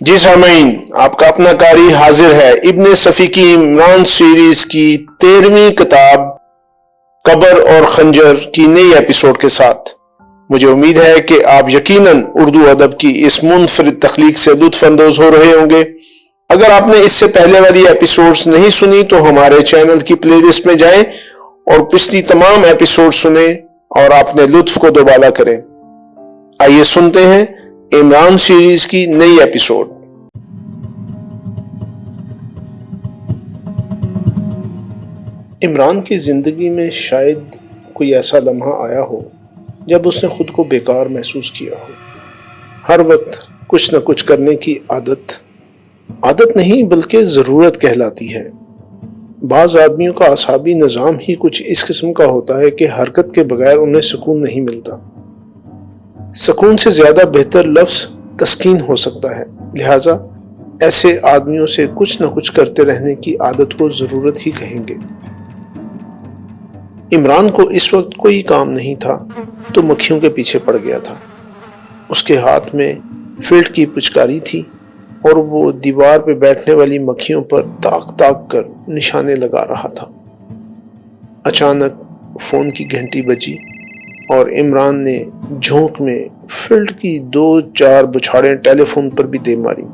جی سامعین، آپ کا اپنا قاری حاضر ہے ابن صفی کی عمران سیریز کی 13ویں کتاب قبر اور خنجر کی نئی ایپیسوڈ کے ساتھ۔ مجھے امید ہے کہ آپ یقیناً اردو ادب کی اس منفرد تخلیق سے لطف اندوز ہو رہے ہوں گے۔ اگر آپ نے اس سے پہلے والی ایپیسوڈز نہیں سنی تو ہمارے چینل کی پلے لسٹ میں جائیں اور پچھلی تمام ایپیسوڈ سنیں اور اپنے لطف کو دوبالا کریں۔ آئیے سنتے ہیں عمران سیریز کی نئی ایپیسوڈ۔ عمران کی زندگی میں شاید کوئی ایسا لمحہ آیا ہو جب اس نے خود کو بیکار محسوس کیا ہو۔ ہر وقت کچھ نہ کچھ کرنے کی عادت نہیں بلکہ ضرورت کہلاتی ہے۔ بعض آدمیوں کا اعصابی نظام ہی کچھ اس قسم کا ہوتا ہے کہ حرکت کے بغیر انہیں سکون نہیں ملتا۔ سکون سے زیادہ بہتر لفظ تسکین ہو سکتا ہے، لہٰذا ایسے آدمیوں سے کچھ نہ کچھ کرتے رہنے کی عادت کو ضرورت ہی کہیں گے۔ عمران کو اس وقت کوئی کام نہیں تھا تو مکھیوں کے پیچھے پڑ گیا تھا۔ اس کے ہاتھ میں فلٹ کی پچکاری تھی اور وہ دیوار پہ بیٹھنے والی مکھیوں پر تاک تاک کر نشانے لگا رہا تھا۔ اچانک فون کی گھنٹی بجی اور عمران نے جھونک میں فلٹ کی 2-4 بچھاڑیں ٹیلی فون پر بھی دے ماری۔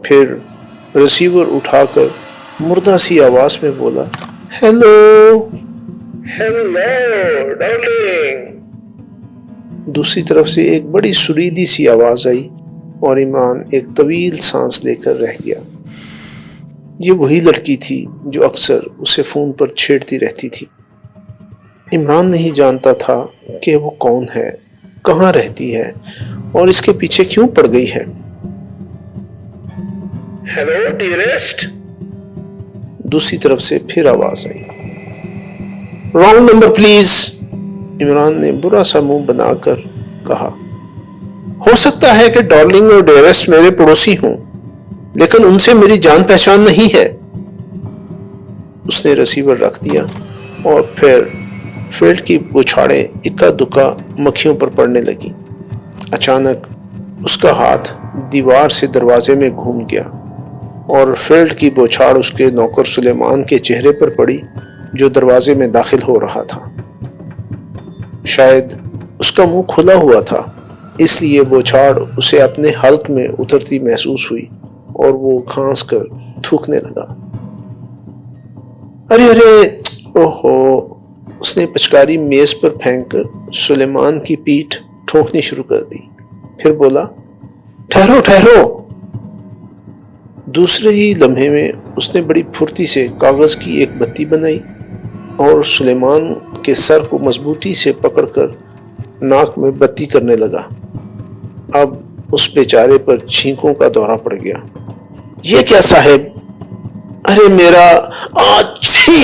پھر ریسیور اٹھا کر مردہ سی آواز میں بولا، ہیلو ڈارلنگ۔ دوسری طرف سے ایک بڑی سریلی سی آواز آئی اور عمران ایک طویل سانس لے کر رہ گیا۔ یہ وہی لڑکی تھی جو اکثر اسے فون پر چھیڑتی رہتی تھی۔ عمران نہیں جانتا تھا کہ وہ کون ہے، کہاں رہتی ہے اور اس کے پیچھے کیوں پڑ گئی ہے۔ ہیلو ڈیئرسٹ، دوسری طرف سے پھر آواز آئی۔ رانگ نمبر پلیز، عمران نے برا سا منہ بنا کر کہا۔ ہو سکتا ہے کہ ڈارلنگ اور ڈیئرسٹ میرے پڑوسی ہوں، لیکن ان سے میری جان پہچان نہیں ہے۔ اس نے ریسیور رکھ دیا اور پھر فیلڈ کی بچھاڑیں اکا دکا مکھیوں پر پڑنے لگی۔ اچانک اس کا ہاتھ دیوار سے دروازے میں گھوم گیا اور فیلڈ کی بوچھاڑ اس کے نوکر سلیمان کے چہرے پر پڑی جو دروازے میں داخل ہو رہا تھا۔ شاید اس کا منہ کھلا ہوا تھا، اس لیے بوچھاڑ اسے اپنے حلق میں اترتی محسوس ہوئی اور وہ کھانس کر تھوکنے لگا۔ ارے اوہو، اس نے پچکاری میز پر پھینک کر سلیمان کی پیٹھ ٹھونکنی شروع کر دی۔ پھر بولا، ٹھہرو۔ دوسرے ہی لمحے میں اس نے بڑی پھرتی سے کاغذ کی ایک بتی بنائی اور سلیمان کے سر کو مضبوطی سے پکڑ کر ناک میں بتی کرنے لگا۔ اب اس بیچارے پر چھینکوں کا دورہ پڑ گیا۔ یہ کیا صاحب؟ ارے میرا آچھی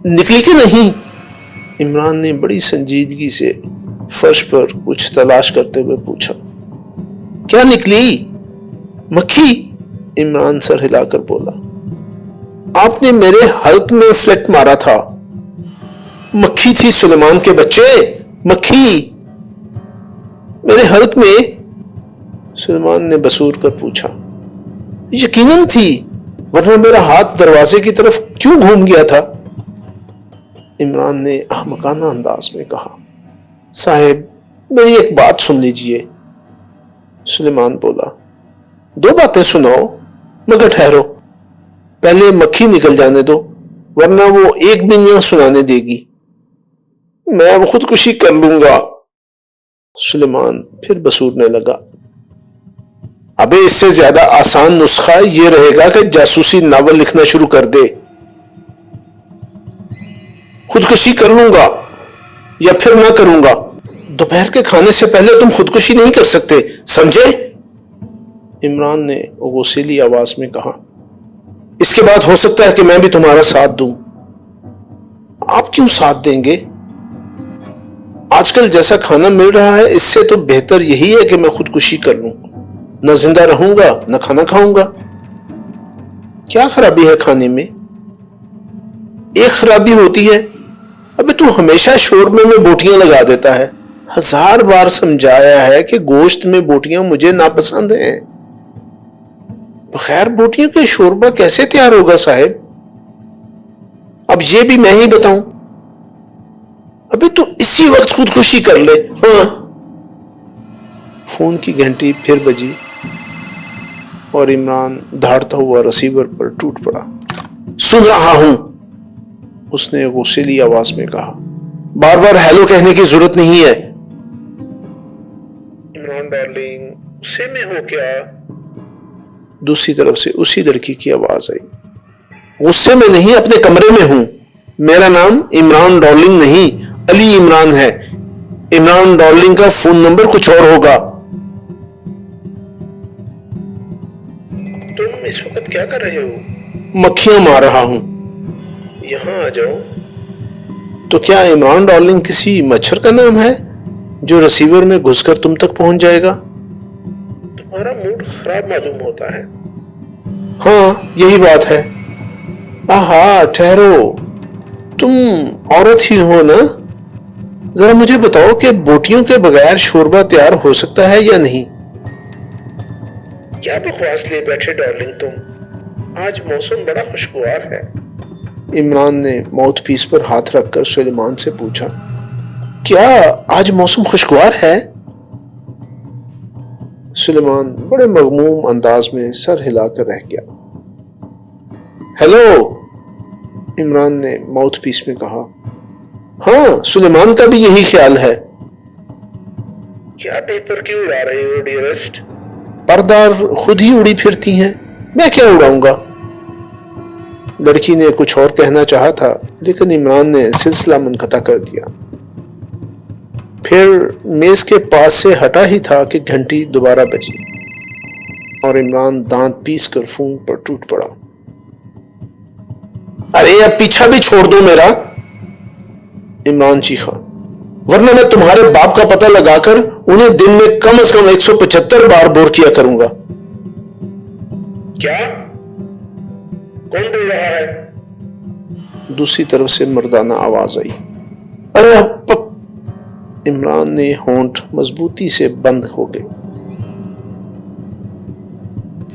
نکلی کہ نہیں؟ عمران نے بڑی سنجیدگی سے فرش پر کچھ تلاش کرتے ہوئے پوچھا۔ کیا نکلی؟ مکھی، عمران سر ہلا کر بولا۔ آپ نے میرے حلق میں فلیٹ مارا تھا۔ مکھی تھی سلیمان کے بچے، مکھی میرے حلق میں؟ سلیمان نے بسور کر پوچھا۔ یقیناً تھی، ورنہ میرا ہاتھ دروازے کی طرف کیوں گھوم گیا تھا؟ عمران نے احمقانہ انداز میں کہا۔ صاحب میری ایک بات سن لیجئے، سلیمان بولا۔ 2 باتیں سناؤ، مگر ٹھہرو، پہلے مکھی نکل جانے دو، ورنہ وہ ایک بھی نہ سنانے دے گی۔ میں اب خودکشی کر لوں گا، سلیمان پھر بسورنے لگا۔ ابے اس سے زیادہ آسان نسخہ یہ رہے گا کہ جاسوسی ناول لکھنا شروع کر دے۔ خودکشی کر لوں گا یا پھر نہ کروں گا، دوپہر کے کھانے سے پہلے تم خودکشی نہیں کر سکتے، سمجھے؟ عمران نے غصیلی آواز میں کہا۔ اس کے بعد ہو سکتا ہے کہ میں بھی تمہارا ساتھ دوں۔ آپ کیوں ساتھ دیں گے؟ آج کل جیسا کھانا مل رہا ہے اس سے تو بہتر یہی ہے کہ میں خودکشی کر لوں، نہ زندہ رہوں گا نہ کھانا کھاؤں گا۔ کیا خرابی ہے کھانے میں؟ ایک خرابی ہوتی ہے، ابھی تو ہمیشہ شوربے میں بوٹیاں لگا دیتا ہے، 1000 بار سمجھایا ہے کہ گوشت میں بوٹیاں مجھے ناپسند ہیں. بغیر بوٹیوں کے شوربہ کیسے تیار ہوگا صاحب؟ اب یہ بھی میں ہی بتاؤں؟ ابھی تو اسی وقت خودکشی کر لے. ہاں. فون کی گھنٹی پھر بجی اور عمران دھاڑتا ہوا ریسیور پر ٹوٹ پڑا. سن رہا ہوں، اس نے غصیلی آواز میں کہا. بار بار ہیلو کہنے کی ضرورت نہیں ہے. عمران ڈارلنگ، غصے میں ہو کیا؟ دوسری طرف سے اسی لڑکی کی آواز آئی. غصے میں نہیں، اپنے کمرے میں ہوں. میرا نام عمران ڈارلنگ نہیں، علی عمران ہے. عمران ڈارلنگ کا فون نمبر کچھ اور ہوگا. تم اس وقت کیا کر رہے ہو؟ مکھیاں مار رہا ہوں. یہاں آ جاؤ. تو کیا عمران ڈارلنگ کسی مچھر کا نام ہے جو ریسیور میں گھس کر تم تک پہنچ جائے گا؟ تمہارا موڈ خراب معلوم ہوتا ہے. ہاں یہی بات ہے. آہا ٹھہرو، تم عورت ہی ہو نا؟ ذرا مجھے بتاؤ کہ بوٹیوں کے بغیر شوربہ تیار ہو سکتا ہے یا نہیں؟ کیا بکواس لیے بیٹھے ڈارلنگ تم؟ آج موسم بڑا خوشگوار ہے. عمران نے ماؤتھ پیس پر ہاتھ رکھ کر سلیمان سے پوچھا. کیا آج موسم خوشگوار ہے؟ سلیمان بڑے مغموم انداز میں سر ہلا کر رہ گیا. ہیلو، عمران نے ماؤتھ پیس میں کہا. ہاں، سلیمان کا بھی یہی خیال ہے. کیا پیپر کیوں اڑا رہے ہو ڈیئرسٹ؟ پردار خود ہی اڑی پھرتی ہیں، میں کیا اڑاؤں گا؟ لڑکی نے کچھ اور کہنا چاہا تھا لیکن عمران نے سلسلہ منقطع کر دیا. پھر میز کے پاس سے ہٹا ہی تھا کہ گھنٹی دوبارہ بجی اور عمران دانت پیس کر فون پر ٹوٹ پڑا. ارے اب پیچھا بھی چھوڑ دو میرا، عمران چیخا، ورنہ میں تمہارے باپ کا پتہ لگا کر انہیں دن میں کم از کم 175 بار بور کیا کروں گا. کیا؟ کون بول رہا ہے؟ دوسری طرف سے مردانہ آواز آئی. ارے عمران نے ہونٹ مضبوطی سے بند ہو گئے.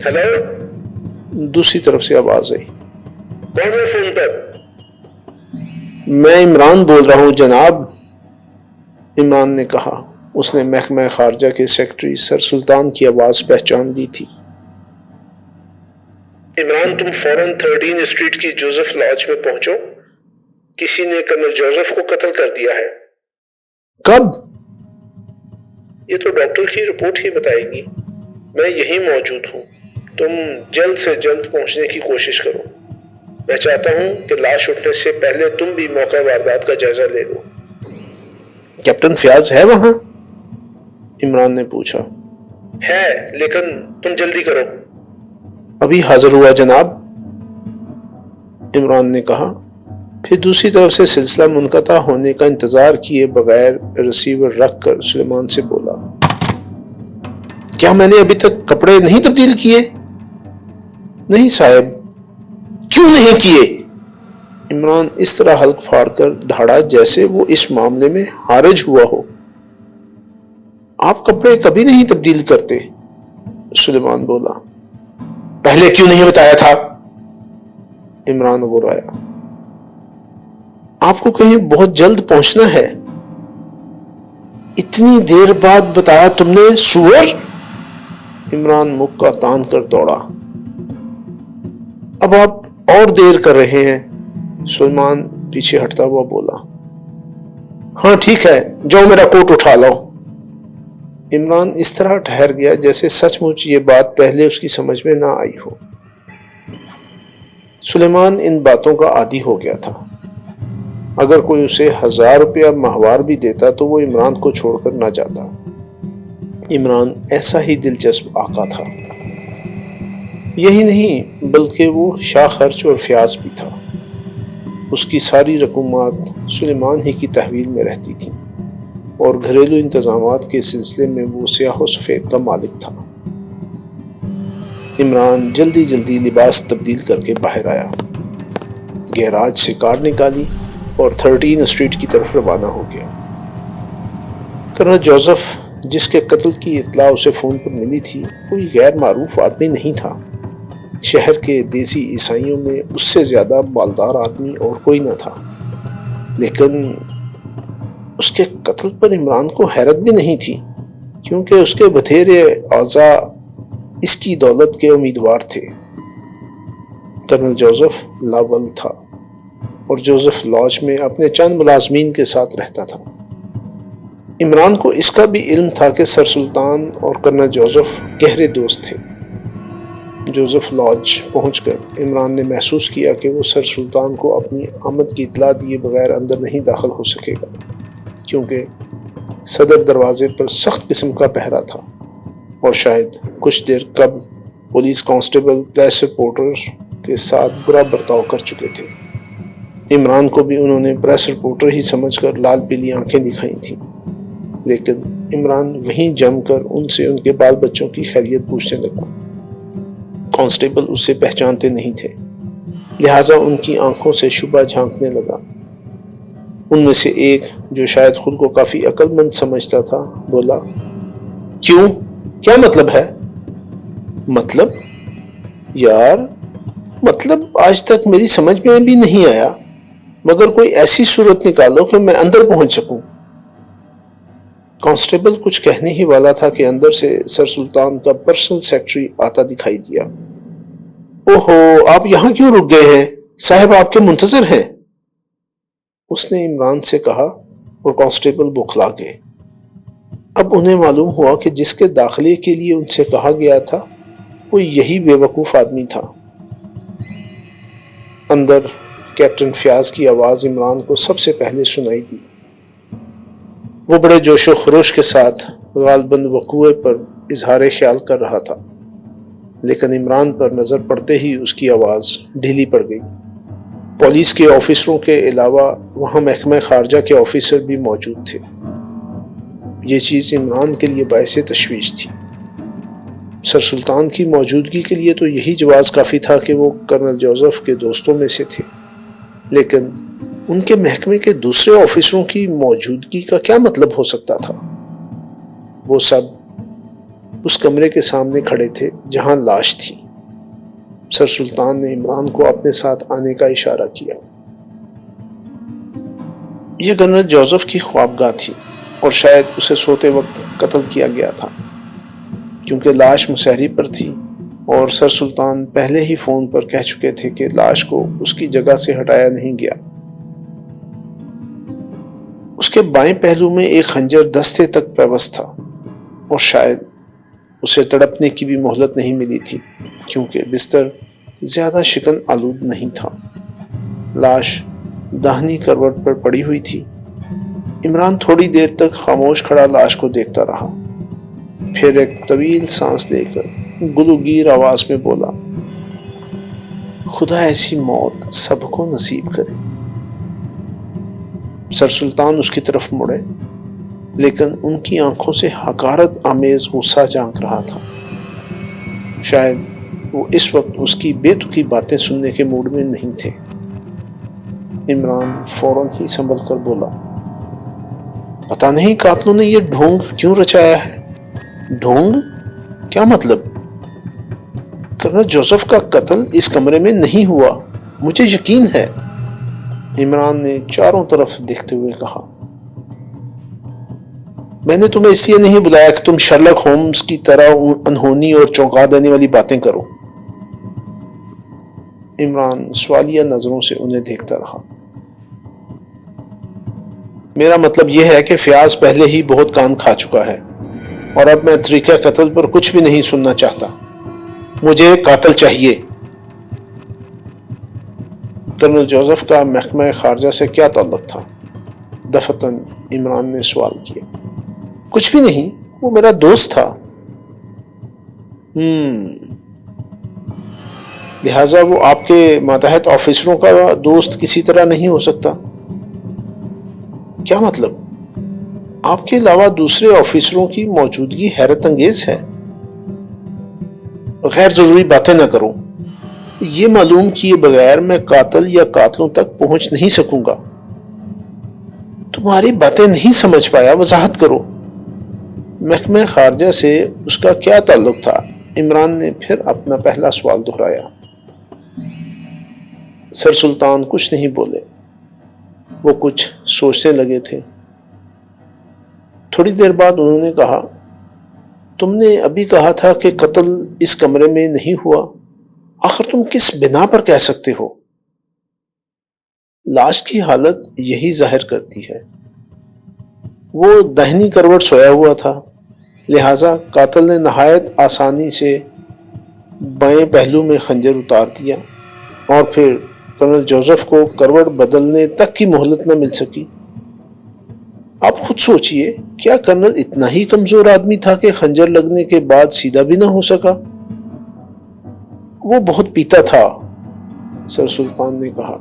ہیلو، دوسری طرف سے آواز آئی. کون ہے فون پر؟ میں عمران بول رہا ہوں جناب، عمران نے کہا. اس نے محکمہ خارجہ کے سیکرٹری سر سلطان کی آواز پہچان لی تھی. عمران، تم فوراً 13 اسٹریٹ کی جوزف لاج میں پہنچو. کسی نے کرنل جوزف کو قتل کر دیا ہے. کب؟ یہ تو ڈاکٹر کی رپورٹ ہی بتائے گی. میں یہیں موجود ہوں. تم جلد سے جلد پہنچنے کی کوشش کرو. میں چاہتا ہوں کہ لاش اٹھنے سے پہلے تم بھی موقع واردات کا جائزہ لے لو. کیپٹن فیاض ہے وہاں؟ عمران نے پوچھا. ہے، لیکن تم جلدی کرو. ابھی حاضر ہوا جناب، عمران نے کہا. پھر دوسری طرف سے سلسلہ منقطع ہونے کا انتظار کیے بغیر ریسیور رکھ کر سلیمان سے بولا. کیا میں نے ابھی تک کپڑے نہیں تبدیل کیے؟ نہیں صاحب. کیوں نہیں کیے؟ عمران اس طرح حلق پھاڑ کر دھاڑا جیسے وہ اس معاملے میں حارج ہوا ہو. آپ کپڑے کبھی نہیں تبدیل کرتے، سلیمان بولا. پہلے کیوں نہیں بتایا تھا؟ عمران غرایا. آپ کو کہیں بہت جلد پہنچنا ہے. اتنی دیر بعد بتایا تم نے، سور؟ عمران مکہ تان کر دوڑا. اب آپ اور دیر کر رہے ہیں، سلیمان پیچھے ہٹتا ہوا بولا. ہاں ٹھیک ہے، جاؤ میرا کوٹ اٹھا لاؤ. عمران اس طرح ٹھہر گیا جیسے سچ مچ یہ بات پہلے اس کی سمجھ میں نہ آئی ہو. سلیمان ان باتوں کا عادی ہو گیا تھا. اگر کوئی اسے 1000 روپیہ ماہوار بھی دیتا تو وہ عمران کو چھوڑ کر نہ جاتا. عمران ایسا ہی دلچسپ آقا تھا. یہی نہیں بلکہ وہ شاہ خرچ اور فیاض بھی تھا. اس کی ساری رقومات سلیمان ہی کی تحویل میں رہتی تھی اور گھریلو انتظامات کے سلسلے میں وہ سیاہ و سفید کا مالک تھا. عمران جلدی جلدی لباس تبدیل کر کے باہر آیا، گیراج سے کار نکالی اور 13 اسٹریٹ کی طرف روانہ ہو گیا. کرنل جوزف جس کے قتل کی اطلاع اسے فون پر ملی تھی کوئی غیر معروف آدمی نہیں تھا۔ شہر کے دیسی عیسائیوں میں اس سے زیادہ مالدار آدمی اور کوئی نہ تھا، لیکن اس کے قتل پر عمران کو حیرت بھی نہیں تھی، کیونکہ اس کے بتھیرے اعضاء اس کی دولت کے امیدوار تھے۔ کرنل جوزف لاول تھا اور جوزف لاج میں اپنے چند ملازمین کے ساتھ رہتا تھا۔ عمران کو اس کا بھی علم تھا کہ سر سلطان اور کرنل جوزف گہرے دوست تھے۔ جوزف لاج پہنچ کر عمران نے محسوس کیا کہ وہ سر سلطان کو اپنی آمد کی اطلاع دیے بغیر اندر نہیں داخل ہو سکے گا، کیونکہ صدر دروازے پر سخت قسم کا پہرا تھا، اور شاید کچھ دیر قبل پولیس کانسٹیبل پریس رپورٹر کے ساتھ برا برتاؤ کر چکے تھے۔ عمران کو بھی انہوں نے پریس رپورٹر ہی سمجھ کر لال پیلی آنکھیں دکھائی تھیں، لیکن عمران وہیں جم کر ان سے ان کے بال بچوں کی خیریت پوچھنے لگا۔ کانسٹیبل اسے پہچانتے نہیں تھے، لہٰذا ان کی آنکھوں سے شبہ جھانکنے لگا۔ ان میں سے ایک جو شاید خود کو کافی عقل مند سمجھتا تھا بولا، کیوں؟ کیا مطلب ہے؟ مطلب؟ یار، مطلب آج تک میری سمجھ میں بھی نہیں آیا، مگر کوئی ایسی صورت نکالو کہ میں اندر پہنچ سکوں۔ کانسٹیبل کچھ کہنے ہی والا تھا کہ اندر سے سر سلطان کا پرسنل سیکرٹری آتا دکھائی دیا۔ اوہو، آپ یہاں کیوں رک گئے ہیں؟ صاحب آپ کے منتظر ہیں، اس نے عمران سے کہا، اور کانسٹیبل بوکھلا گئے۔ اب انہیں معلوم ہوا کہ جس کے داخلے کے لیے ان سے کہا گیا تھا وہ یہی بے وقوف آدمی تھا۔ اندر کیپٹن فیاض کی آواز عمران کو سب سے پہلے سنائی دی۔ وہ بڑے جوش و خروش کے ساتھ غالباً وقوعے پر اظہار خیال کر رہا تھا، لیکن عمران پر نظر پڑتے ہی اس کی آواز ڈھیلی پڑ گئی۔ پولیس کے آفیسروں کے علاوہ وہاں محکمہ خارجہ کے آفیسر بھی موجود تھے۔ یہ چیز عمران کے لیے باعث تشویش تھی۔ سر سلطان کی موجودگی کے لیے تو یہی جواز کافی تھا کہ وہ کرنل جوزف کے دوستوں میں سے تھے، لیکن ان کے محکمے کے دوسرے آفیسروں کی موجودگی کا کیا مطلب ہو سکتا تھا؟ وہ سب اس کمرے کے سامنے کھڑے تھے جہاں لاش تھی۔ سر سلطان نے عمران کو اپنے ساتھ آنے کا اشارہ کیا۔ یہ کرنل جوزف کی خوابگاہ تھی، اور شاید اسے سوتے وقت قتل کیا گیا تھا، کیونکہ لاش مسحری پر تھی، اور سر سلطان پہلے ہی فون پر کہہ چکے تھے کہ لاش کو اس کی جگہ سے ہٹایا نہیں گیا۔ اس کے بائیں پہلو میں ایک خنجر دستے تک پیوست تھا، اور شاید اسے تڑپنے کی بھی مہلت نہیں ملی تھی، کیونکہ بستر زیادہ شکن آلود نہیں تھا۔ لاش داہنی کروٹ پر پڑی ہوئی تھی۔ عمران تھوڑی دیر تک خاموش کھڑا لاش کو دیکھتا رہا، پھر ایک طویل سانس لے کر گلوگیر آواز میں بولا، خدا ایسی موت سب کو نصیب کرے۔ سر سلطان اس کی طرف مڑے، لیکن ان کی آنکھوں سے حقارت آمیز غصہ جھانک رہا تھا۔ شاید وہ اس وقت اس کی بے تکی باتیں سننے کے موڈ میں نہیں تھے۔ عمران فوراً ہی سنبھل کر بولا، پتہ نہیں قاتلوں نے یہ ڈھونگ کیوں رچایا ہے۔ ڈھونگ؟ کیا مطلب؟ کرنل جوزف کا قتل اس کمرے میں نہیں ہوا، مجھے یقین ہے، عمران نے چاروں طرف دیکھتے ہوئے کہا۔ میں نے تمہیں اس لیے نہیں بلایا کہ تم شرلک ہومز کی طرح انہونی اور چونکا دینے والی باتیں کرو۔ عمران سوالیہ نظروں سے انہیں دیکھتا رہا۔ میرا مطلب یہ ہے کہ فیاض پہلے ہی بہت کان کھا چکا ہے، اور اب میں طریقہ قتل پر کچھ بھی نہیں سننا چاہتا۔ مجھے قاتل چاہیے۔ کرنل جوزف کا محکمہ خارجہ سے کیا تعلق تھا؟ دفتن عمران نے سوال کیا۔ کچھ بھی نہیں، وہ میرا دوست تھا۔ لہٰذا وہ آپ کے ماتحت آفیسروں کا دوست کسی طرح نہیں ہو سکتا۔ کیا مطلب؟ آپ کے علاوہ دوسرے آفیسروں کی موجودگی حیرت انگیز ہے۔ غیر ضروری باتیں نہ کرو، یہ معلوم کیے بغیر میں قاتل یا قاتلوں تک پہنچ نہیں سکوں گا۔ تمہاری باتیں نہیں سمجھ پایا، وضاحت کرو۔ محکمہ خارجہ سے اس کا کیا تعلق تھا؟ عمران نے پھر اپنا پہلا سوال دہرایا۔ سر سلطان کچھ نہیں بولے، وہ کچھ سوچنے لگے تھے۔ تھوڑی دیر بعد انہوں نے کہا، تم نے ابھی کہا تھا کہ قتل اس کمرے میں نہیں ہوا، آخر تم کس بنا پر کہہ سکتے ہو؟ لاش کی حالت یہی ظاہر کرتی ہے۔ وہ داہنی کروٹ سویا ہوا تھا، لہذا قاتل نے نہایت آسانی سے بائیں پہلو میں خنجر اتار دیا اور پھر کرنل جوزف کو کروٹ بدلنے تک کی مہلت نہ مل سکی۔ آپ خود سوچئے، کیا کرنل اتنا ہی کمزور آدمی تھا کہ خنجر لگنے کے بعد سیدھا بھی نہ ہو سکا؟ وہ بہت پیتا تھا، سر سلطان نے کہا۔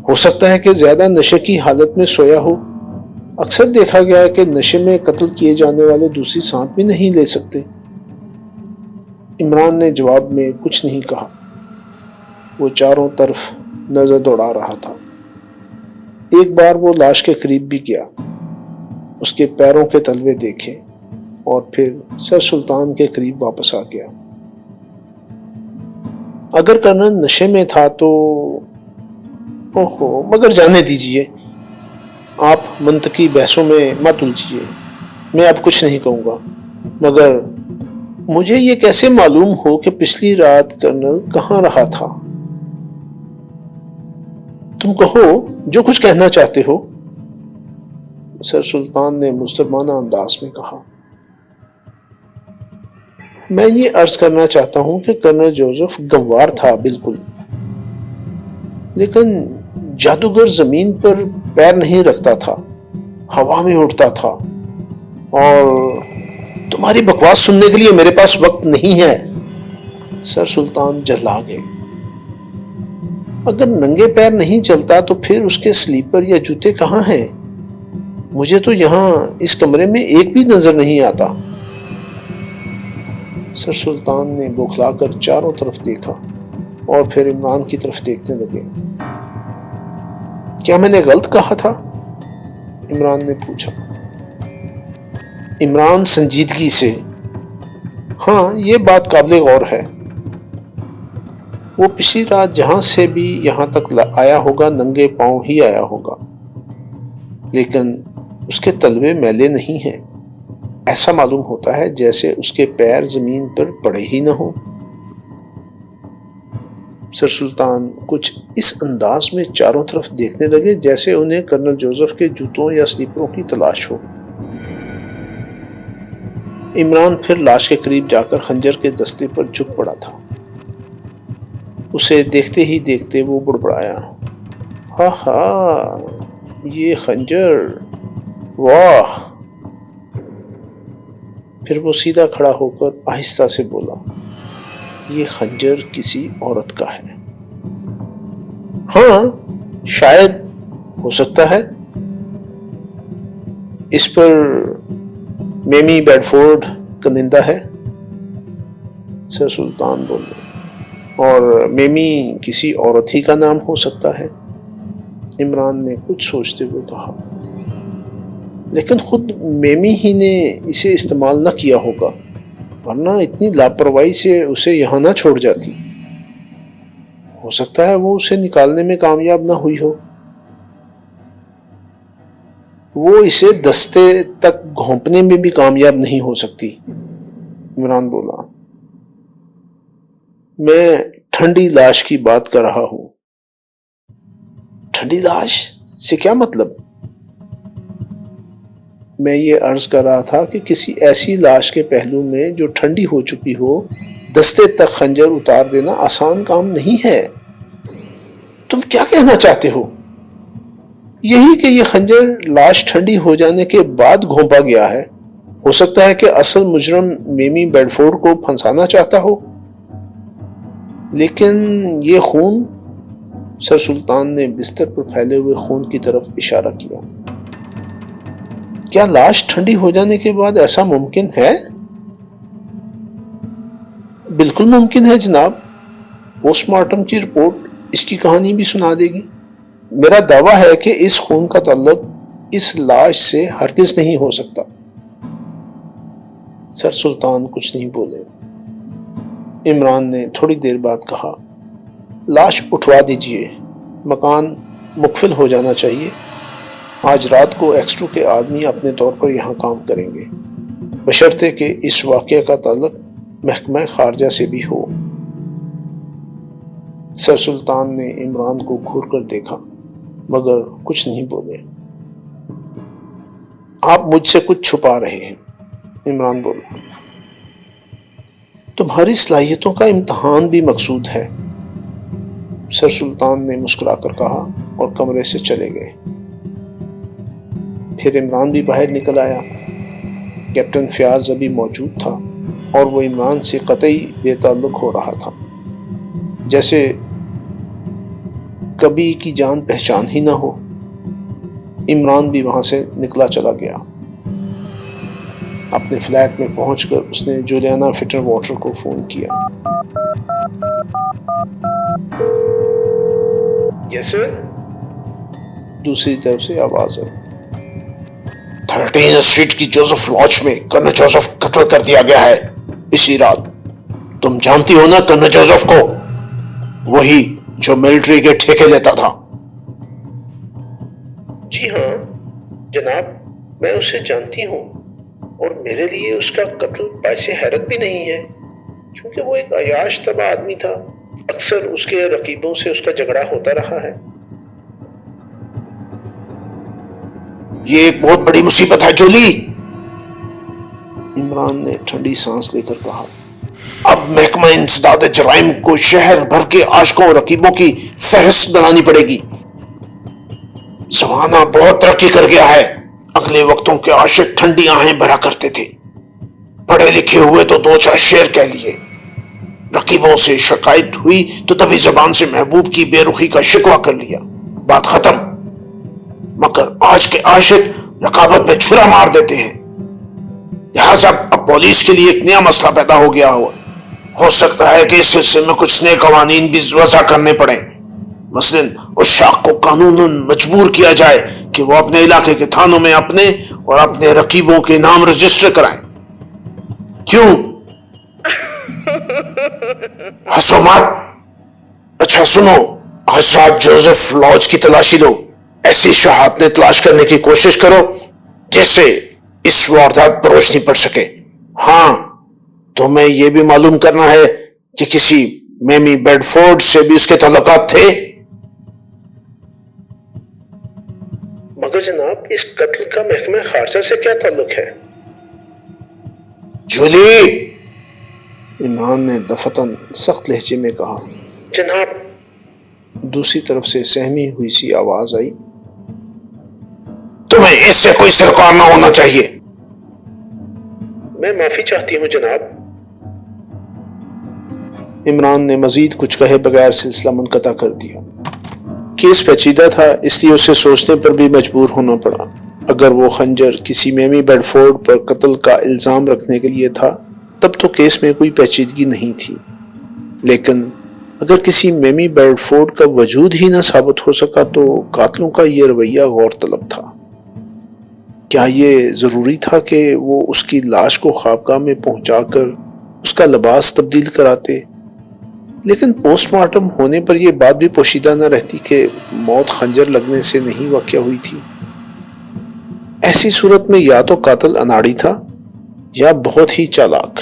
ہو سکتا ہے کہ زیادہ نشے کی حالت میں سویا ہو۔ اکثر دیکھا گیا ہے کہ نشے میں قتل کیے جانے والے دوسری سانس بھی نہیں لے سکتے۔ عمران نے جواب میں کچھ نہیں کہا۔ وہ چاروں طرف نظر دوڑا رہا تھا۔ ایک بار وہ لاش کے قریب بھی گیا، اس کے پیروں کے تلوے دیکھے اور پھر سر سلطان کے قریب واپس آ گیا۔ اگر کرنل نشے میں تھا تو مگر جانے دیجئے، آپ منطقی بحثوں میں مت الجھیے۔ میں اب کچھ نہیں کہوں گا، مگر مجھے یہ کیسے معلوم ہو کہ پچھلی رات کرنل کہاں رہا تھا؟ تم کہو جو کچھ کہنا چاہتے ہو، سر سلطان نے مستمانہ انداز میں کہا۔ میں یہ عرض کرنا چاہتا ہوں کہ کرنل جوزف گنوار تھا بالکل، لیکن جادوگر زمین پر پیر نہیں رکھتا تھا، ہوا میں اڑتا تھا، اور تمہاری بکواس سننے کے لیے میرے پاس وقت نہیں ہے، سر سلطان جھلا گئے۔ اگر ننگے پیر نہیں چلتا تو پھر اس کے سلیپر یا جوتے کہاں ہیں؟ مجھے تو یہاں اس کمرے میں ایک بھی نظر نہیں آتا۔ سر سلطان نے بوکھلا کر چاروں طرف دیکھا اور پھر عمران کی طرف دیکھنے لگے۔ کیا میں نے غلط کہا تھا؟ عمران نے پوچھا۔ عمران سنجیدگی سے، ہاں یہ بات قابل غور ہے۔ وہ پچھلی رات جہاں سے بھی یہاں تک آیا ہوگا ننگے پاؤں ہی آیا ہوگا، لیکن اس کے تلوے میلے نہیں ہیں۔ ایسا معلوم ہوتا ہے جیسے اس کے پیر زمین پر پڑے ہی نہ ہوں۔ سر سلطان کچھ اس انداز میں چاروں طرف دیکھنے لگے جیسے انہیں کرنل جوزف کے جوتوں یا سلیپروں کی تلاش ہو۔ عمران پھر لاش کے قریب جا کر خنجر کے دستے پر جھک پڑا تھا۔ اسے دیکھتے ہی دیکھتے وہ بڑبڑایا، ہاں ہاں یہ خنجر، واہ! پھر وہ سیدھا کھڑا ہو کر آہستہ سے بولا، یہ خنجر کسی عورت کا ہے۔ ہاں شاید، ہو سکتا ہے، اس پر میمی بیڈفورڈ کنندہ ہے، سر سلطان بولے، اور میمی کسی عورت ہی کا نام ہو سکتا ہے، عمران نے کچھ سوچتے ہوئے کہا۔ لیکن خود میمی ہی نے اسے استعمال نہ کیا ہوگا، ورنہ اتنی لاپرواہی سے اسے یہاں نہ چھوڑ جاتی۔ ہو سکتا ہے وہ اسے نکالنے میں کامیاب نہ ہوئی ہو، وہ اسے دستے تک گھونپنے میں بھی کامیاب نہیں ہو سکتی، عمران بولا۔ میں ٹھنڈی لاش کی بات کر رہا ہوں۔ ٹھنڈی لاش سے کیا مطلب؟ میں یہ عرض کر رہا تھا کہ کسی ایسی لاش کے پہلو میں جو ٹھنڈی ہو چکی ہو دستے تک خنجر اتار دینا آسان کام نہیں ہے۔ تم کیا کہنا چاہتے ہو؟ یہی کہ یہ خنجر لاش ٹھنڈی ہو جانے کے بعد گھونپا گیا ہے۔ ہو سکتا ہے کہ اصل مجرم میمی بیڈفورڈ کو پھنسانا چاہتا ہو، لیکن یہ خون، سر سلطان نے بستر پر پھیلے ہوئے خون کی طرف اشارہ کیا۔ کیا لاش ٹھنڈی ہو جانے کے بعد ایسا ممکن ہے؟ بالکل ممکن ہے جناب، پوسٹ مارٹم کی رپورٹ اس کی کہانی بھی سنا دے گی۔ میرا دعویٰ ہے کہ اس خون کا تعلق اس لاش سے ہرگز نہیں ہو سکتا۔ سر سلطان کچھ نہیں بولے۔ عمران نے تھوڑی دیر بعد کہا، لاش اٹھوا دیجئے، مکان مقفل ہو جانا چاہیے۔ آج رات کو ایکسٹرو کے آدمی اپنے طور پر یہاں کام کریں گے، بشرطے کہ اس واقعہ کا تعلق محکمہ خارجہ سے بھی ہو۔ سر سلطان نے عمران کو گھور کر دیکھا مگر کچھ نہیں بولے۔ آپ مجھ سے کچھ چھپا رہے ہیں، عمران بولا۔ تمہاری صلاحیتوں کا امتحان بھی مقصود ہے، سر سلطان نے مسکرا کر کہا اور کمرے سے چلے گئے۔ پھر عمران بھی باہر نکل آیا۔ کیپٹن فیاض ابھی موجود تھا اور وہ عمران سے قطعی بے تعلق ہو رہا تھا، جیسے کبھی کی جان پہچان ہی نہ ہو۔ عمران بھی وہاں سے نکلا چلا گیا۔ اپنے فلیٹ میں پہنچ کر اس نے جولیانا فٹر واٹر کو فون کیا۔ یس سر، دوسری طرف سے آواز آئی۔ 13 اسٹریٹ کی جوزف لاج میں کرنل جوزف قتل کر دیا گیا ہے اسی رات۔ تم جانتی ہو نا کرنل جوزف کو، وہی جو ملٹری کے ٹھیکے لیتا تھا۔ جی ہاں جناب، میں اسے جانتی ہوں اور میرے لیے اس کا قتل باعث حیرت بھی نہیں ہے، کیونکہ وہ ایک عیاش طبع آدمی تھا۔ اکثر اس کے رقیبوں سے اس کا جھگڑا ہوتا رہا ہے۔ یہ ایک بہت بڑی مصیبت ہے جولی، عمران نے ٹھنڈی سانس لے کر کہا۔ اب محکمہ انسداد جرائم کو شہر بھر کے عاشقوں اور رقیبوں کی فہرست بنانی پڑے گی۔ زمانہ بہت ترقی کر گیا ہے۔ اگلے وقتوں کے عاشق ٹھنڈی آہیں بھرا کرتے تھے، پڑھے لکھے ہوئے تو 2-4 شعر کہہ لیے، رقیبوں سے شکایت ہوئی تو تبھی زبان سے محبوب کی بے رخی کا شکوہ کر لیا، بات ختم۔ مگر آج کے عاشق رقابت میں چھرا مار دیتے ہیں، لہٰذا اب پولیس کے لیے ایک نیا مسئلہ پیدا ہو گیا ہو سکتا ہے کہ اس سلسلے میں کچھ نئے قوانین بھی وضع کرنے پڑیں۔ مثلاً عشاق کو قانوناً مجبور کیا جائے کہ وہ اپنے علاقے کے تھانوں میں اپنے اور اپنے رقیبوں کے نام رجسٹر کرائیں۔ کیوں؟ ہنسو مت۔ اچھا سنو، آج رات جوزف لاج کی تلاشی لو، ایسی شہادتیں تلاش کرنے کی کوشش کرو جس سے اس واردات پر روشنی پڑ سکے۔ ہاں، تمہیں یہ بھی معلوم کرنا ہے کہ کسی میمی بیڈ فورڈ سے بھی اس کے تعلقات تھے۔ مگر جناب، اس قتل کا محکمہ خارجہ سے کیا تعلق ہے؟ جولی، عمران نے دفتن سخت لہجے میں کہا۔ جناب، دوسری طرف سے سہمی ہوئی سی آواز آئی۔ تمہیں اس سے کوئی سرکار نہ ہونا چاہیے۔ میں معافی چاہتی ہوں جناب۔ عمران نے مزید کچھ کہے بغیر سلسلہ منقطع کر دیا۔ کیس پیچیدہ تھا، اس لیے اسے سوچنے پر بھی مجبور ہونا پڑا۔ اگر وہ خنجر کسی میمی بیڈ فورڈ پر قتل کا الزام رکھنے کے لیے تھا تب تو کیس میں کوئی پیچیدگی نہیں تھی، لیکن اگر کسی میمی بیڈ فورڈ کا وجود ہی نہ ثابت ہو سکا تو قاتلوں کا یہ رویہ غور طلب تھا۔ کیا یہ ضروری تھا کہ وہ اس کی لاش کو خوابگاہ میں پہنچا کر اس کا لباس تبدیل کراتے؟ لیکن پوسٹ مارٹم ہونے پر یہ بات بھی پوشیدہ نہ رہتی کہ موت خنجر لگنے سے نہیں واقع ہوئی تھی۔ ایسی صورت میں یا تو قاتل اناڑی تھا یا بہت ہی چالاک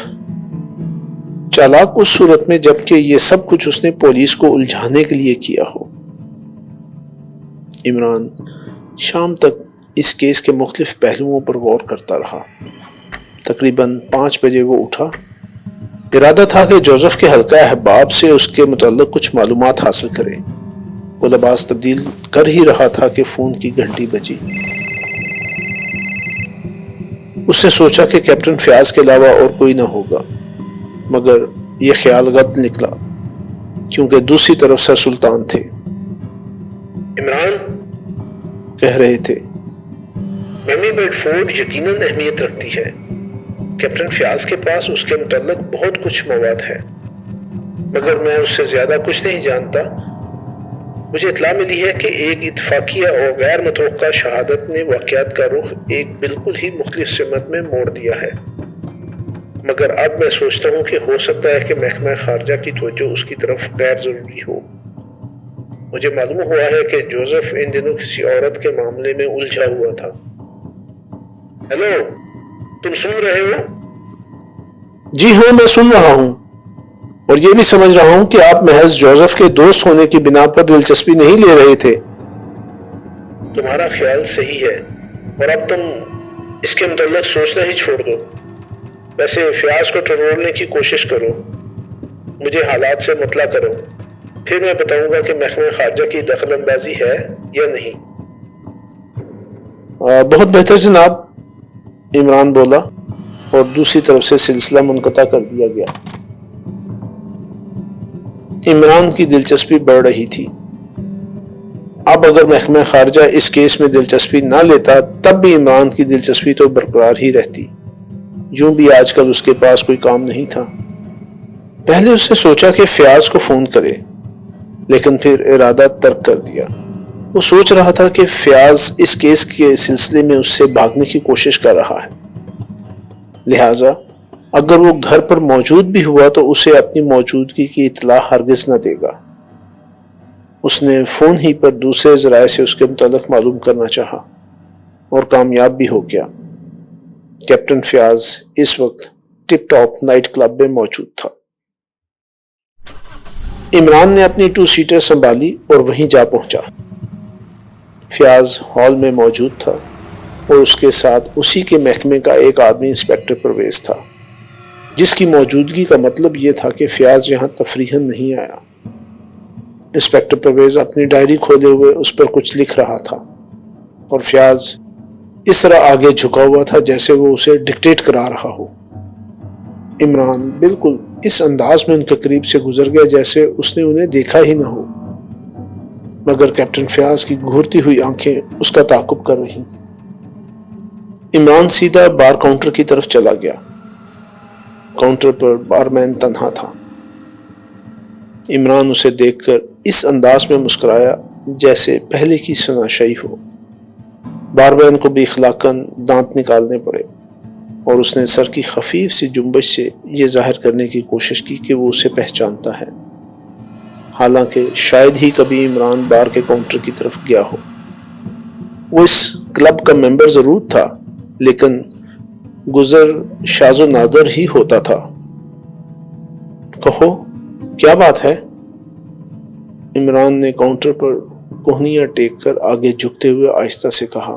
اس صورت میں جبکہ یہ سب کچھ اس نے پولیس کو الجھانے کے لیے کیا ہو۔ عمران شام تک اس کیس کے مختلف پہلوؤں پر غور کرتا رہا۔ تقریباً 5 بجے وہ اٹھا۔ ارادہ تھا کہ جوزف کے حلقہ احباب سے اس کے متعلق کچھ معلومات حاصل کرے۔ وہ لباس تبدیل کر ہی رہا تھا کہ فون کی گھنٹی بجی۔ اس نے سوچا کہ کیپٹن فیاض کے علاوہ اور کوئی نہ ہوگا، مگر یہ خیال غلط نکلا کیونکہ دوسری طرف سر سلطان تھے۔ عمران کہہ رہے تھے، میمی بیڈ فورڈ یقیناً اہمیت رکھتی ہے۔ کیپٹن فیاض کے پاس اس کے متعلق بہت کچھ مواد ہے، مگر میں اس سے زیادہ کچھ نہیں جانتا۔ مجھے اطلاع ملی ہے کہ ایک اتفاقیہ اور غیر متوقع شہادت نے واقعات کا رخ ایک بالکل ہی مختلف سمت میں موڑ دیا ہے۔ مگر اب میں سوچتا ہوں کہ ہو سکتا ہے کہ محکمہ خارجہ کی توجہ اس کی طرف غیر ضروری ہو۔ مجھے معلوم ہوا ہے کہ جوزف ان دنوں کسی عورت کے معاملے میں الجھا ہوا تھا۔ ہیلو، تم سن رہے ہو؟ جی ہاں، میں سن رہا ہوں، اور یہ بھی سمجھ رہا ہوں کہ آپ محض جوزف کے دوست ہونے کی بنا پر دلچسپی نہیں لے رہے تھے۔ تمہارا خیال صحیح ہے، اور اب تم اس کے متعلق سوچنا ہی چھوڑ دو۔ ویسے فیاض کو ٹرولنے کی کوشش کرو، مجھے حالات سے مطلع کرو، پھر میں بتاؤں گا کہ محکمہ خارجہ کی دخل اندازی ہے یا نہیں۔ بہت بہتر جناب، عمران بولا، اور دوسری طرف سے سلسلہ منقطع کر دیا گیا۔ عمران کی دلچسپی بڑھ رہی تھی۔ اب اگر محکمہ خارجہ اس کیس میں دلچسپی نہ لیتا تب بھی عمران کی دلچسپی تو برقرار ہی رہتی، یوں بھی آج کل اس کے پاس کوئی کام نہیں تھا۔ پہلے اس نے سوچا کہ فیاض کو فون کرے، لیکن پھر ارادہ ترک کر دیا۔ وہ سوچ رہا تھا کہ فیاض اس کیس کے سلسلے میں اس سے بھاگنے کی کوشش کر رہا ہے، لہٰذا اگر وہ گھر پر موجود بھی ہوا تو اسے اپنی موجودگی کی اطلاع ہرگز نہ دے گا۔ اس نے فون ہی پر دوسرے ذرائع سے اس کے متعلق معلوم کرنا چاہا، اور کامیاب بھی ہو گیا۔ کیپٹن فیاض اس وقت ٹپ ٹاپ نائٹ کلب میں موجود تھا۔ عمران نے اپنی 2 سیٹر سنبھالی اور وہیں جا پہنچا۔ فیاض ہال میں موجود تھا، اور اس کے ساتھ اسی کے محکمے کا ایک آدمی انسپیکٹر پرویز تھا، جس کی موجودگی کا مطلب یہ تھا کہ فیاض یہاں تفریحاً نہیں آیا۔ انسپیکٹر پرویز اپنی ڈائری کھولے ہوئے اس پر کچھ لکھ رہا تھا، اور فیاض اس طرح آگے جھکا ہوا تھا جیسے وہ اسے ڈکٹیٹ کرا رہا ہو۔ عمران بالکل اس انداز میں ان کے قریب سے گزر گیا جیسے اس نے انہیں دیکھا ہی نہ ہو، مگر کیپٹن فیاض کی گھورتی ہوئی آنکھیں اس کا تعاقب کر رہی۔ عمران سیدھا بار کاؤنٹر کی طرف چلا گیا۔ کاؤنٹر پر بارمین تنہا تھا۔ عمران اسے دیکھ کر اس انداز میں مسکرایا جیسے پہلے کی شناسائی ہو۔ بارمین کو بھی اخلاقاً دانت نکالنے پڑے، اور اس نے سر کی خفیف سی جنبش سے یہ ظاہر کرنے کی کوشش کی کہ وہ اسے پہچانتا ہے، حالانکہ شاید ہی کبھی عمران بار کے کاؤنٹر کی طرف گیا ہو۔ وہ اس کلب کا ممبر ضرور تھا، لیکن گزر شاز و نادر ہی ہوتا تھا۔ کہو، کیا بات ہے؟ عمران نے کاؤنٹر پر کوہنیاں ٹیک کر آگے جھکتے ہوئے آہستہ سے کہا۔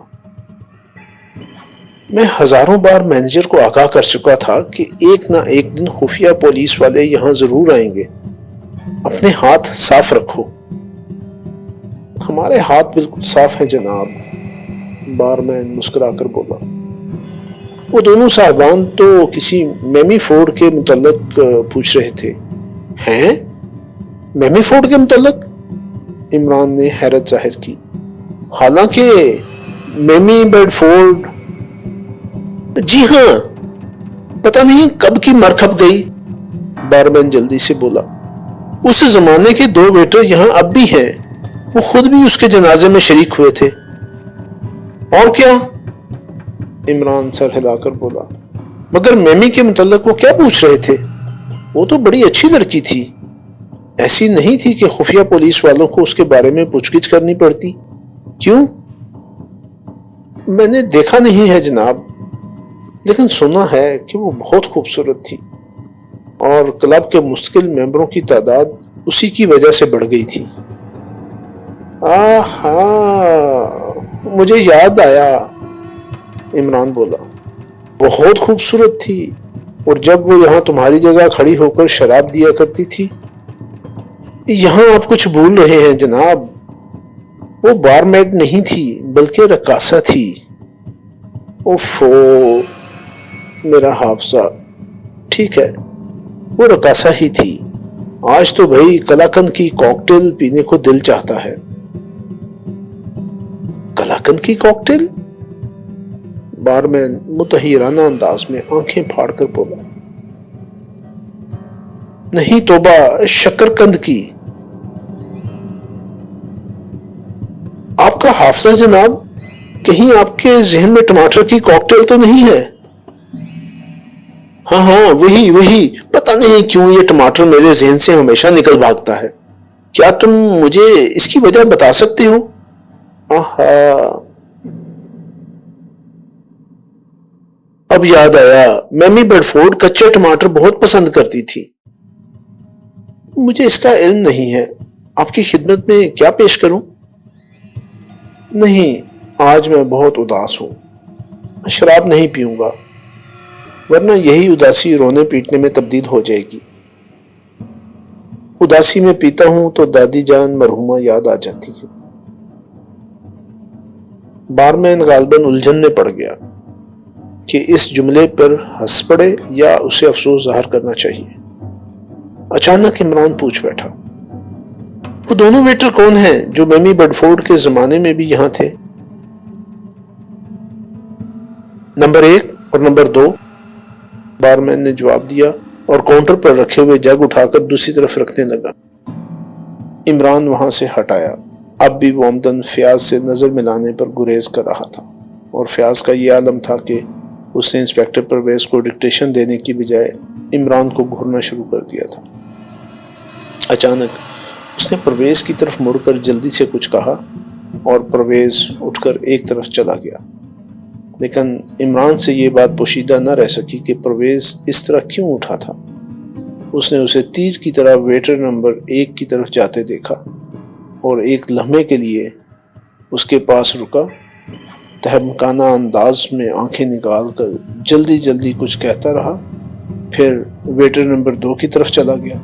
میں ہزاروں بار مینیجر کو آگاہ کر چکا تھا کہ ایک نہ ایک دن خفیہ پولیس والے یہاں ضرور آئیں گے، اپنے ہاتھ صاف رکھو۔ ہمارے ہاتھ بالکل صاف ہیں جناب، بارمین مسکرا کر بولا۔ وہ دونوں صاحبان تو کسی میمی فورڈ کے متعلق پوچھ رہے تھے۔ ہیں؟ میمی فورڈ کے متعلق؟ عمران نے حیرت ظاہر کی۔ حالانکہ میمی بیڈ فورڈ، جی ہاں، پتہ نہیں کب کی مر کھپ گئی، بارمین جلدی سے بولا۔ اس زمانے کے 2 ویٹر یہاں اب بھی ہیں، وہ خود بھی اس کے جنازے میں شریک ہوئے تھے۔ اور کیا؟ عمران سر ہلا کر بولا۔ مگر میمی کے متعلق وہ کیا پوچھ رہے تھے؟ وہ تو بڑی اچھی لڑکی تھی، ایسی نہیں تھی کہ خفیہ پولیس والوں کو اس کے بارے میں پوچھ گچھ کرنی پڑتی۔ کیوں؟ میں نے دیکھا نہیں ہے جناب، لیکن سنا ہے کہ وہ بہت خوبصورت تھی، اور کلب کے مستقل ممبروں کی تعداد اسی کی وجہ سے بڑھ گئی تھی۔ مجھے یاد آیا، عمران بولا، بہت خوبصورت تھی، اور جب وہ یہاں تمہاری جگہ کھڑی ہو کر شراب دیا کرتی تھی۔ یہاں آپ کچھ بھول رہے ہیں جناب، وہ بارمیڈ نہیں تھی بلکہ رقاصہ تھی۔ اوفو، میرا حافظہ، ٹھیک ہے، وہ رقاصہ ہی تھی۔ آج تو بھائی کلاکند کی کاکٹیل پینے کو دل چاہتا ہے۔ کلاکند کی کاکٹیل؟ بارمین متحیرانہ انداز میں آنکھیں پھاڑ کر بولا۔ نہیں توبہ، شکرقند کی۔ آپ کا حافظہ جناب، کہیں آپ کے ذہن میں ٹماٹر کی کاکٹیل تو نہیں ہے؟ ہاں ہاں وہی پتہ نہیں کیوں یہ ٹماٹر میرے ذہن سے ہمیشہ نکل بھاگتا ہے. کیا تم مجھے اس کی وجہ بتا سکتے ہو؟ آہا، اب یاد آیا، میمی بیڈفورڈ کچے ٹماٹر بہت پسند کرتی تھی. مجھے اس کا علم نہیں ہے، آپ کی خدمت میں کیا پیش کروں؟ نہیں، آج میں بہت اداس ہوں، میں شراب نہیں پیوں گا، ورنہ یہی اداسی رونے پیٹنے میں تبدیل ہو جائے گی. اداسی میں پیتا ہوں تو دادی جان مرحومہ یاد آ جاتی ہے. بارمین غالباً الجھن میں پڑ گیا کہ اس جملے پر ہنس پڑے یا اسے افسوس ظاہر کرنا چاہیے. اچانک عمران پوچھ بیٹھا، وہ دونوں ویٹر کون ہیں جو میمی بیڈفورڈ کے زمانے میں بھی یہاں تھے؟ نمبر 1 اور نمبر 2، بارمین نے جواب دیا اور کاؤنٹر پر رکھے ہوئے جگ اٹھا کر دوسری طرف رکھنے لگا. عمران وہاں سے ہٹ آیا. اب بھی وہ عمدن فیاض سے نظر ملانے پر گریز کر رہا تھا، اور فیاض کا یہ عالم تھا کہ اس نے انسپیکٹر پرویز کو ڈکٹیشن دینے کی بجائے عمران کو گھورنا شروع کر دیا تھا. اچانک اس نے پرویز کی طرف مڑ کر جلدی سے کچھ کہا اور پرویز اٹھ کر ایک طرف چلا گیا. لیکن عمران سے یہ بات پوشیدہ نہ رہ سکی کہ پرویز اس طرح کیوں اٹھا تھا. اس نے اسے تیر کی طرح ویٹر نمبر 1 کی طرف جاتے دیکھا اور ایک لمحے کے لیے اس کے پاس رکا، تہمکانہ انداز میں آنکھیں نکال کر جلدی جلدی کچھ کہتا رہا، پھر ویٹر نمبر 2 کی طرف چلا گیا.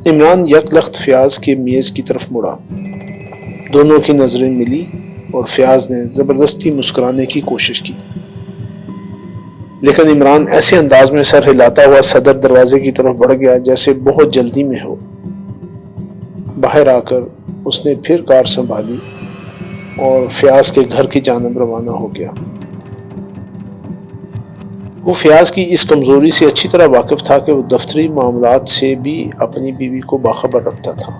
عمران یک لخت فیاض کے میز کی طرف مڑا. دونوں کی نظریں ملی اور فیاض نے زبردستی مسکرانے کی کوشش کی، لیکن عمران ایسے انداز میں سر ہلاتا ہوا صدر دروازے کی طرف بڑھ گیا جیسے بہت جلدی میں ہو. باہر آ کر اس نے پھر کار سنبھالی اور فیاض کے گھر کی جانب روانہ ہو گیا. وہ فیاض کی اس کمزوری سے اچھی طرح واقف تھا کہ وہ دفتری معاملات سے بھی اپنی بیوی کو باخبر رکھتا تھا.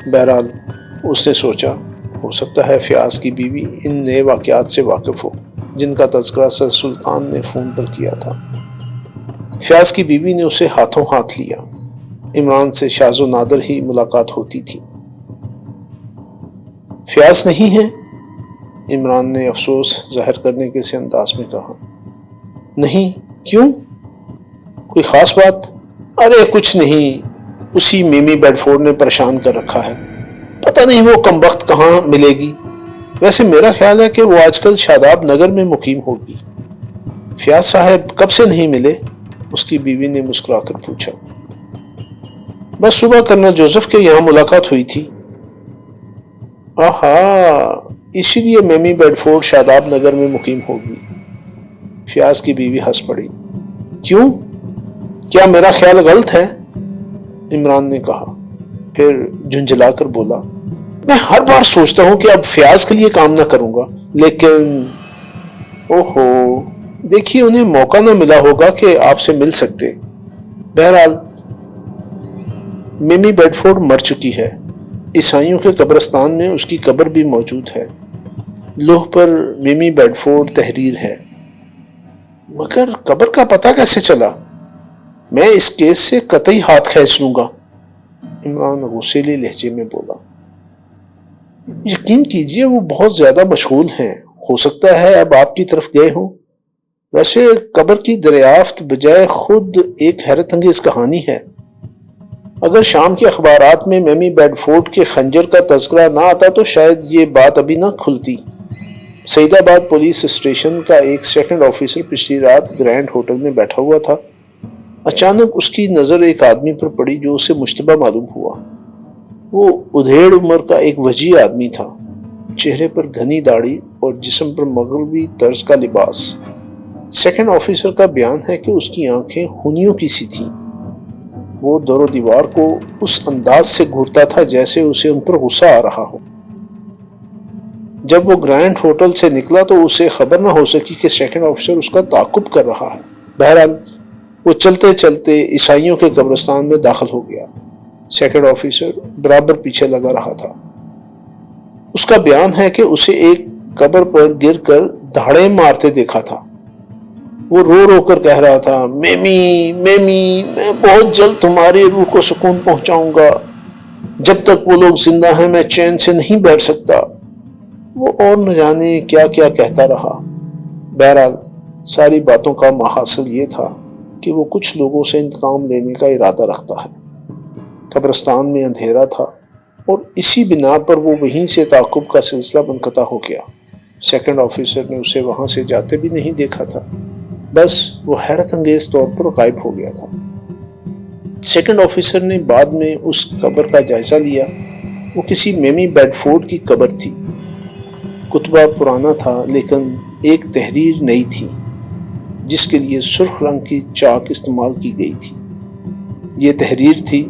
بہرحال اس نے سوچا، ہو سکتا ہے فیاض کی بیوی ان نئے واقعات سے واقف ہو جن کا تذکرہ سر سلطان نے فون پر کیا تھا. فیاض کی بیوی نے اسے ہاتھوں ہاتھ لیا. عمران سے شاذ و نادر ہی ملاقات ہوتی تھی. فیاض نہیں ہے؟ عمران نے افسوس ظاہر کرنے کے سے انداز میں کہا. نہیں، کیوں؟ کوئی خاص بات؟ ارے کچھ نہیں، اسی میمی بیڈفورڈ نے پریشان کر رکھا ہے. پتہ نہیں وہ کمبخت کہاں ملے گی. ویسے میرا خیال ہے کہ وہ آج کل شاداب نگر میں مقیم ہوگی. فیاض صاحب کب سے نہیں ملے؟ اس کی بیوی نے مسکرا کر پوچھا. بس صبح کرنل جوزف کے یہاں ملاقات ہوئی تھی. آہا، اسی لیے میمی بیڈفورڈ شاداب نگر میں مقیم ہوگی. فیاض کی بیوی ہنس پڑی. کیوں؟ کیا میرا خیال غلط ہے؟ عمران نے کہا، پھر جھنجھلا کر بولا، میں ہر بار سوچتا ہوں کہ اب فیاض کے لیے کام نہ کروں گا، لیکن اوہو، دیکھیے انہیں موقع نہ ملا ہوگا کہ آپ سے مل سکتے. بہرحال میمی بیڈفورڈ مر چکی ہے. عیسائیوں کے قبرستان میں اس کی قبر بھی موجود ہے. لوح پر میمی بیڈفورڈ تحریر ہے. مگر قبر کا پتہ کیسے چلا؟ میں اس کیس سے قطعی ہاتھ کھینچ لوں گا. عمران غصیلے لہجے میں بولا. یقین کیجئے وہ بہت زیادہ مشغول ہیں، ہو سکتا ہے اب آپ کی طرف گئے ہوں. ویسے قبر کی دریافت بجائے خود ایک حیرت انگیز کہانی ہے. اگر شام کے اخبارات میں میمی بیڈفورڈ کے خنجر کا تذکرہ نہ آتا تو شاید یہ بات ابھی نہ کھلتی. سعید آباد پولیس اسٹیشن کا ایک سیکنڈ آفیسر پچھلی رات گرینڈ ہوٹل میں بیٹھا ہوا تھا. اچانک اس کی نظر ایک آدمی پر پڑی جو اسے مشتبہ معلوم ہوا. وہ ادھیڑ عمر کا ایک وجیح آدمی تھا، چہرے پر گھنی داڑھی اور جسم پر مغربی طرز کا لباس. سیکنڈ آفیسر کا بیان ہے کہ اس کی آنکھیں خونیوں کی سی تھیں. وہ دور و دیوار کو اس انداز سے گھورتا تھا جیسے اسے ان پر غصہ آ رہا ہو. جب وہ گرینڈ ہوٹل سے نکلا تو اسے خبر نہ ہو سکی کہ سیکنڈ آفیسر اس کا تعاقب کر رہا ہے. بہرحال وہ چلتے چلتے عیسائیوں کے قبرستان میں داخل ہو گیا. سیکنڈ آفیسر برابر پیچھے لگا رہا تھا. اس کا بیان ہے کہ اسے ایک قبر پر گر کر دھاڑے مارتے دیکھا تھا. وہ رو رو کر کہہ رہا تھا، میمی میمی، میں بہت جلد تمہاری روح کو سکون پہنچاؤں گا، جب تک وہ لوگ زندہ ہیں میں چین سے نہیں بیٹھ سکتا۔ وہ اور نہ جانے کیا کیا کہتا رہا۔ بہرحال ساری باتوں کا محاصل یہ تھا کہ وہ کچھ لوگوں سے انتقام لینے کا ارادہ رکھتا ہے۔ قبرستان میں اندھیرا تھا اور اسی بنا پر وہ وہیں سے تعاقب کا سلسلہ منقطع ہو گیا۔ سیکنڈ آفیسر نے اسے وہاں سے جاتے بھی نہیں دیکھا تھا، بس وہ حیرت انگیز طور پر غائب ہو گیا تھا۔ سیکنڈ آفیسر نے بعد میں اس قبر کا جائزہ لیا۔ وہ کسی میمی بیڈ فورڈ کی قبر تھی۔ کتبہ پرانا تھا لیکن ایک تحریر نئی تھی جس کے لیے سرخ رنگ کی چاک استعمال کی گئی تھی۔ یہ تحریر تھی،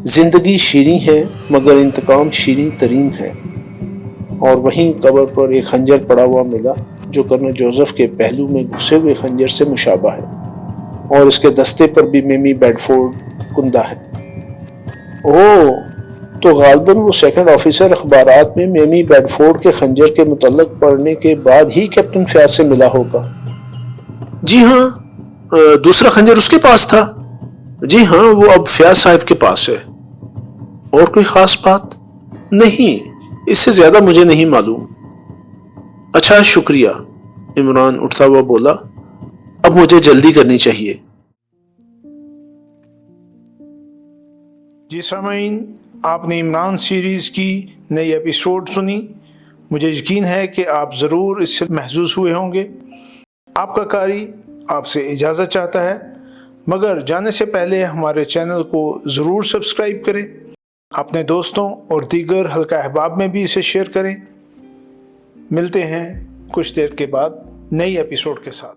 زندگی شیریں ہے مگر انتقام شیریں ترین ہے۔ اور وہیں قبر پر ایک خنجر پڑا ہوا ملا جو کرنل جوزف کے پہلو میں گھسے ہوئے خنجر سے مشابہ ہے، اور اس کے دستے پر بھی میمی بیڈ فورڈ کندہ ہے۔ اوہ، تو غالباً وہ سیکنڈ آفیسر اخبارات میں میمی بیڈ فورڈ کے خنجر کے متعلق پڑھنے کے بعد ہی کیپٹن فیاض سے ملا ہوگا۔ جی ہاں، دوسرا خنجر اس کے پاس تھا۔ جی ہاں، وہ اب فیاض صاحب کے پاس ہے۔ اور کوئی خاص بات؟ نہیں، اس سے زیادہ مجھے نہیں معلوم۔ اچھا، شکریہ، عمران اٹھتا ہوا بولا، اب مجھے جلدی کرنی چاہیے۔ جی سامعین، آپ نے عمران سیریز کی نئی ایپیسوڈ سنی۔ مجھے یقین ہے کہ آپ ضرور اس سے محظوظ ہوئے ہوں گے۔ آپ کا قاری آپ سے اجازت چاہتا ہے، مگر جانے سے پہلے ہمارے چینل کو ضرور سبسکرائب کریں، اپنے دوستوں اور دیگر حلقہ احباب میں بھی اسے شیئر کریں۔ ملتے ہیں کچھ دیر کے بعد نئی ایپیسوڈ کے ساتھ۔